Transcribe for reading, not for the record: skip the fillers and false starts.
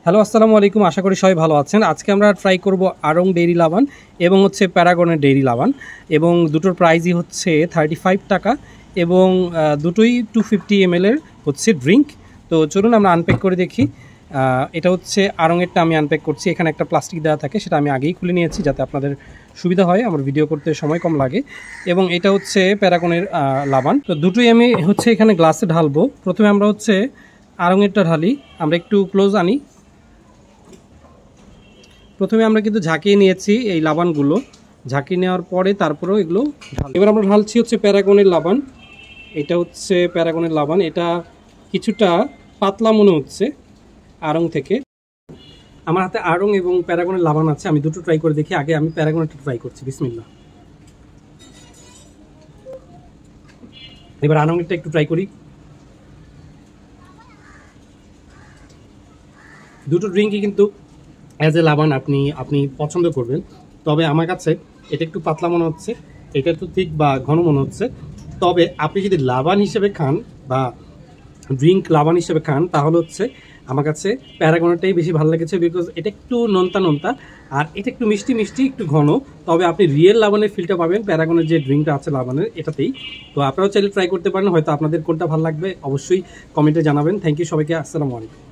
Hello আসসালামু আলাইকুম, আশা করি সবাই ভালো আছেন। আজকে আমরা ট্রাই করব আড়ং ডেইরি লাবান এবং হচ্ছে প্যারাগনের ডেইরি লাবান, এবং দুটোর প্রাইসই হচ্ছে 35 টাকা এবং দুটোই 250 ml এর হচ্ছে ড্রিঙ্ক। তো চলুন আমরা আনপ্যাক করে দেখি। এটা হচ্ছে আড়ংয়েরটা আমি আনপ্যাক করছি। এখানে একটা প্লাস্টিক দেওয়া থাকে, সেটা আমি আগেই খুলে নিয়েছি যাতে আপনাদের সুবিধা হয়, আমার ভিডিও করতে সময় কম লাগে। এবং এটা হচ্ছে প্যারাগনের লাবান। তো দুটোই আমি হচ্ছে এখানে গ্লাসে ঢালবো। প্রথমে আমরা হচ্ছে আড়ংয়েরটা ঢালি। আমরা একটু ক্লোজ আনি। প্রথমে আমরা কিন্তু ঝাঁকিয়ে নিয়েছি এই লাবানগুলো, ঝাঁকিয়ে নেওয়ার পরে তারপরেও এগুলো এবার আমরা ঢালছি হচ্ছে প্যারাগনের লাবান। এটা হচ্ছে প্যারাগনের লাবান। এটা কিছুটা পাতলা মনে হচ্ছে আড়ং থেকে। আমার হাতে আড়ং এবং প্যারাগনের লাবান আছে, আমি দুটো ট্রাই করে দেখি। আগে আমি প্যারাগনেরটা ট্রাই করছি, বিসমিল্লাহ। এবার আড়ংয়েরটা একটু ট্রাই করি। দুটো ড্রিঙ্কই কিন্তু অ্যাজ এ লাবান আপনি পছন্দ করবেন, তবে আমার কাছে এটা একটু পাতলা মনে হচ্ছে, এটা একটু ঠিক বা ঘন মনে হচ্ছে। তবে আপনি যদি লাবান হিসেবে খান বা ড্রিঙ্ক লাবান হিসেবে খান, তাহলে হচ্ছে আমার কাছে প্যারাগনেরটাই বেশি ভালো লেগেছে, বিকজ এটা একটু নোনতা নোনতা আর এটা একটু মিষ্টি মিষ্টি, একটু ঘন। তবে আপনি রিয়েল লাবানের ফিলটা পাবেন প্যারাগনের যে ড্রিঙ্কটা আছে লাবানের এটাতেই। তো আপনারাও চাইলে ট্রাই করতে পারেন, হয়তো আপনাদের কোনটা ভালো লাগবে অবশ্যই কমেন্টে জানাবেন। থ্যাংক ইউ সবাইকে, আসসালামু আলাইকুম।